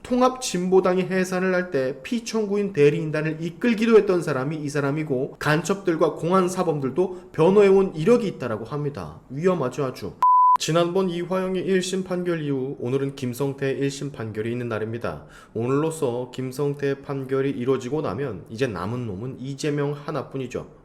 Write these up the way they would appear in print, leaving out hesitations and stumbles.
통합진보당이 해산을 할 때 피청구인 대리인단을 이끌기도 했던 사람이 이 사람이고, 간첩들과 공안사범들도 변호해온 이력이 있다라고 합니다. 위험하죠, 아주. 지난번 이화영의 1심 판결 이후 오늘은 김성태의 1심 판결이 있는 날입니다. 오늘로써 김성태의 판결이 이루어지고 나면 이제 남은 놈은 이재명 하나뿐이죠.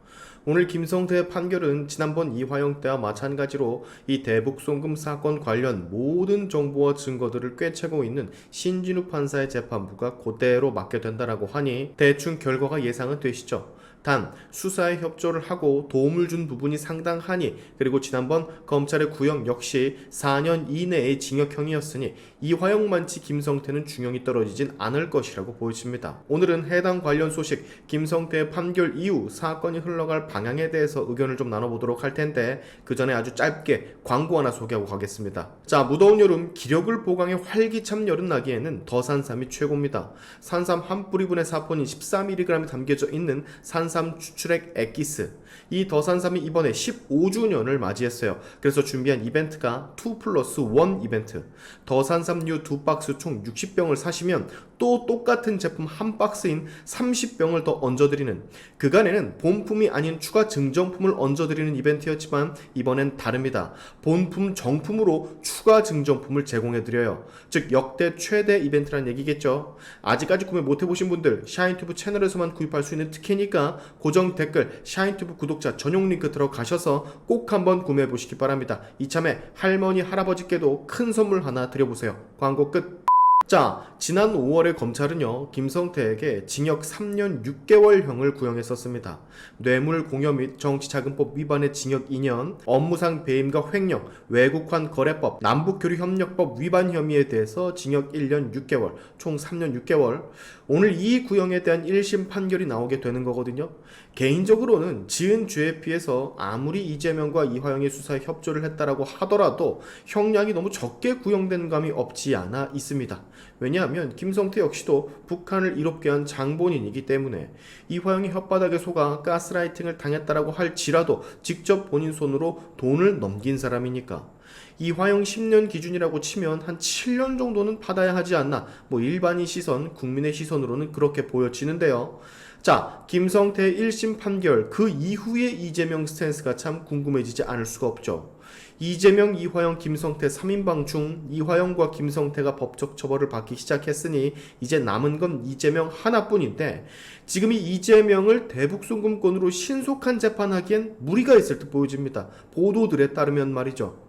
오늘 김성태의 판결은 지난번 이화영 때와 마찬가지로 이 대북송금 사건 관련 모든 정보와 증거들을 꿰채고 있는 신진우 판사의 재판부가 그대로 맡게 된다라고 하니 대충 결과가 예상은 되시죠. 단 수사에 협조를 하고 도움을 준 부분이 상당하니, 그리고 지난번 검찰의 구형 역시 4년 이내의 징역형이었으니 이화영만치 김성태는 중형이 떨어지진 않을 것이라고 보여집니다. 오늘은 해당 관련 소식, 김성태의 판결 이후 사건이 흘러갈 방향에 대해서 의견을 좀 나눠보도록 할 텐데, 그 전에 아주 짧게 광고 하나 소개하고 가겠습니다. 자, 무더운 여름 기력을 보강해 활기찬 여름 나기에는 더 산삼이 최고입니다. 산삼 한 뿌리분의 사포닌 14mg이 담겨져 있는 산삼 추출액 엑기스, 이 더산삼이 이번에 15주년을 맞이했어요. 그래서 준비한 이벤트가 2+1 이벤트, 더산삼류 2박스 총 60병을 사시면 또 똑같은 제품 한 박스인 30병을 더 얹어드리는, 그간에는 본품이 아닌 추가 증정품을 얹어드리는 이벤트였지만 이번엔 다릅니다. 본품 정품으로 추가 증정품을 제공해드려요. 즉 역대 최대 이벤트란 얘기겠죠. 아직까지 구매 못해보신 분들 샤인튜브 채널에서만 구입할 수 있는 특혜니까 고정 댓글 샤인튜브 구독자 전용 링크 들어가셔서 꼭 한번 구매해보시기 바랍니다. 이참에 할머니 할아버지께도 큰 선물 하나 드려보세요. 광고 끝. 자, 지난 5월에 검찰은요 김성태에게 징역 3년 6개월형을 구형했었습니다. 뇌물공여 및 정치자금법 위반의 징역 2년, 업무상 배임과 횡령, 외국환 거래법, 남북교류협력법 위반 혐의에 대해서 징역 1년 6개월, 총 3년 6개월. 오늘 이 구형에 대한 1심 판결이 나오게 되는 거거든요. 개인적으로는 지은 죄에 비해서 아무리 이재명과 이화영의 수사에 협조를 했다라고 하더라도 형량이 너무 적게 구형된 감이 없지 않아 있습니다. 왜냐하면 김성태 역시도 북한을 이롭게 한 장본인이기 때문에 이화영이 혓바닥에 속아 가스라이팅을 당했다라고 할지라도 직접 본인 손으로 돈을 넘긴 사람이니까. 이화영 10년 기준이라고 치면 한 7년 정도는 받아야 하지 않나, 일반인 시선, 국민의 시선으로는 그렇게 보여지는데요. 자, 김성태의 1심 판결, 그 이후의 이재명 스탠스가 참 궁금해지지 않을 수가 없죠. 이재명, 이화영, 김성태 3인방 중 이화영과 김성태가 법적 처벌을 받기 시작했으니 이제 남은 건 이재명 하나뿐인데, 지금 이 이재명을 대북송금건으로 신속한 재판하기엔 무리가 있을 듯 보여집니다. 보도들에 따르면 말이죠.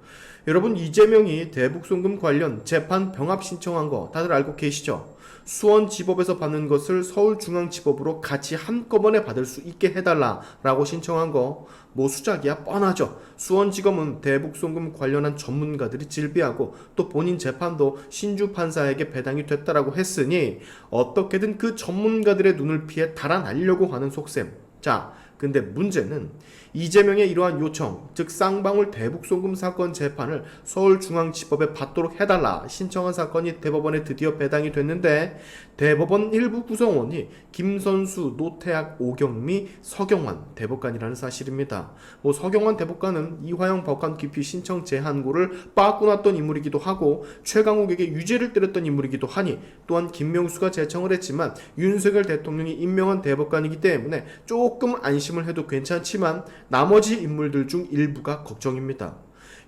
여러분, 이재명이 대북송금 관련 재판 병합 신청한 거 다들 알고 계시죠? 수원지법에서 받는 것을 서울중앙지법으로 같이 한꺼번에 받을 수 있게 해달라라고 신청한 거 수작이야 뻔하죠. 수원지검은 대북송금 관련한 전문가들이 질비하고 또 본인 재판도 신주 판사에게 배당이 됐다라고 했으니 어떻게든 그 전문가들의 눈을 피해 달아나려고 하는 속셈. 자, 근데 문제는 이재명의 이러한 요청, 즉 쌍방울 대북송금 사건 재판을 서울중앙지법에 받도록 해달라 신청한 사건이 대법원에 드디어 배당이 됐는데, 대법원 일부 구성원이 김선수, 노태학, 오경미, 서경환 대법관이라는 사실입니다. 서경환 대법관은 이화영 법관 기피 신청 제한고를 빠꾸놨던 인물이기도 하고 최강욱에게 유죄를 때렸던 인물이기도 하니, 또한 김명수가 제청을 했지만 윤석열 대통령이 임명한 대법관이기 때문에 조금 안심을 해도 괜찮지만 나머지 인물들 중 일부가 걱정입니다.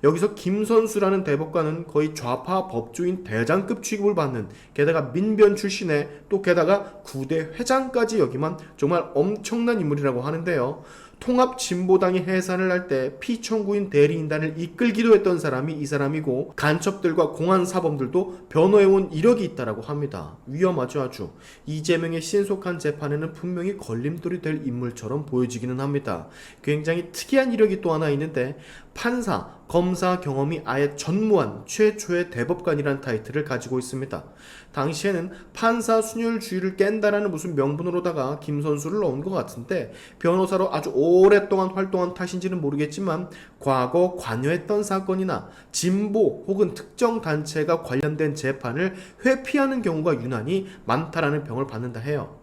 여기서 김선수라는 대법관은 거의 좌파 법조인 대장급 취급을 받는, 게다가 민변 출신에 또 게다가 구대 회장까지 여기만 정말 엄청난 인물이라고 하는데요. 통합진보당이 해산을 할 때 피청구인 대리인단을 이끌기도 했던 사람이 이 사람이고, 간첩들과 공안사범들도 변호해온 이력이 있다라고 합니다. 위험하죠, 아주. 이재명의 신속한 재판에는 분명히 걸림돌이 될 인물처럼 보여지기는 합니다. 굉장히 특이한 이력이 또 하나 있는데, 판사, 검사 경험이 아예 전무한 최초의 대법관이라는 타이틀을 가지고 있습니다. 당시에는 판사 순혈주의를 깬다라는 무슨 명분으로다가 김선수를 넣은 것 같은데, 변호사로 아주 오랫동안 활동한 탓인지는 모르겠지만 과거 관여했던 사건이나 진보 혹은 특정 단체가 관련된 재판을 회피하는 경우가 유난히 많다라는 평을 받는다 해요.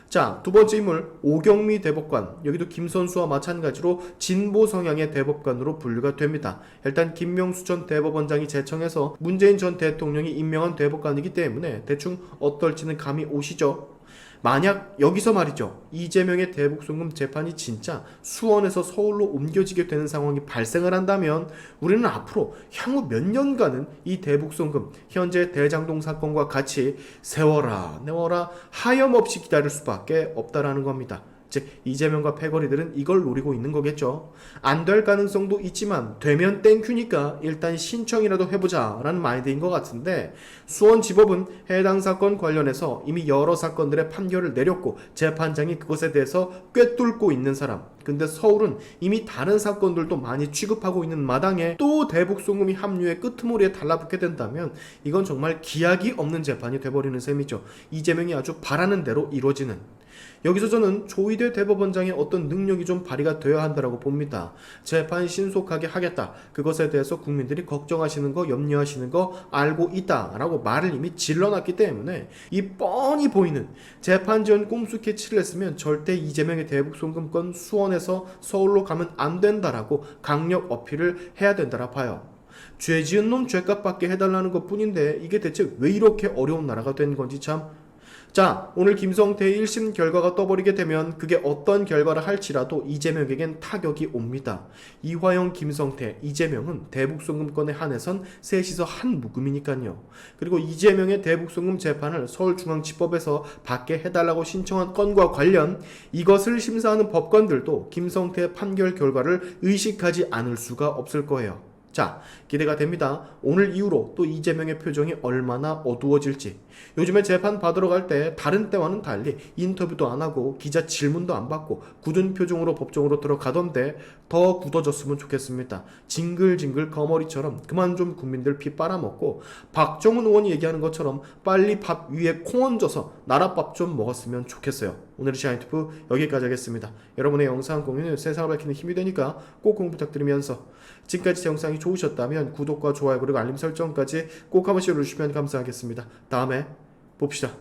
자, 두 번째 인물 오경미 대법관. 여기도 김선수와 마찬가지로 진보 성향의 대법관으로 분류가 됩니다. 일단 김명수 전 대법원장이 제청해서 문재인 전 대통령이 임명한 대법관이기 때문에 대충 어떨지는 감이 오시죠? 만약 여기서 말이죠, 이재명의 대북송금 재판이 진짜 수원에서 서울로 옮겨지게 되는 상황이 발생을 한다면 우리는 앞으로 향후 몇 년간은 이 대북송금, 현재 대장동 사건과 같이 세워라 내워라 하염없이 기다릴 수밖에 없다라는 겁니다. 즉 이재명과 패거리들은 이걸 노리고 있는 거겠죠. 안 될 가능성도 있지만 되면 땡큐니까 일단 신청이라도 해보자 라는 마인드인 것 같은데, 수원지법은 해당 사건 관련해서 이미 여러 사건들의 판결을 내렸고 재판장이 그것에 대해서 꿰뚫고 있는 사람, 근데 서울은 이미 다른 사건들도 많이 취급하고 있는 마당에 또 대북송금이 합류해 끄트머리에 달라붙게 된다면 이건 정말 기약이 없는 재판이 돼버리는 셈이죠. 이재명이 아주 바라는 대로 이루어지는. 여기서 저는 조희대 대법원장의 어떤 능력이 좀 발휘가 되어야 한다고 봅니다. 재판 신속하게 하겠다. 그것에 대해서 국민들이 걱정하시는 거, 염려하시는 거 알고 있다라고 말을 이미 질러놨기 때문에 이 뻔히 보이는 재판 지연 꼼수 캐치를 했으면 절대 이재명의 대북송금권 수원에서 서울로 가면 안 된다라고 강력 어필을 해야 된다라 봐요. 죄 지은 놈 죄값 받게 해달라는 것 뿐인데 이게 대체 왜 이렇게 어려운 나라가 된 건지 참. 자, 오늘 김성태의 1심 결과가 떠버리게 되면 그게 어떤 결과를 할지라도 이재명에겐 타격이 옵니다. 이화영, 김성태, 이재명은 대북송금권에 한해선 셋이서 한 묶음이니까요. 그리고 이재명의 대북송금 재판을 서울중앙지법에서 받게 해달라고 신청한 건과 관련 이것을 심사하는 법관들도 김성태의 판결 결과를 의식하지 않을 수가 없을 거예요. 자, 기대가 됩니다. 오늘 이후로 또 이재명의 표정이 얼마나 어두워질지. 요즘에 재판 받으러 갈 때 다른 때와는 달리 인터뷰도 안 하고 기자 질문도 안 받고 굳은 표정으로 법정으로 들어가던데 더 굳어졌으면 좋겠습니다. 징글징글 거머리처럼 그만 좀 국민들 피 빨아먹고 박정훈 의원이 얘기하는 것처럼 빨리 밥 위에 콩 얹어서 나라밥 좀 먹었으면 좋겠어요. 오늘의 샤인투프 여기까지 하겠습니다. 여러분의 영상 공유는 세상을 밝히는 힘이 되니까 꼭 공유 부탁드리면서 지금까지 제 영상이 좋으셨다면 구독과 좋아요 그리고 알림 설정까지 꼭 한 번씩 눌러주시면 감사하겠습니다. 다음에 봅시다.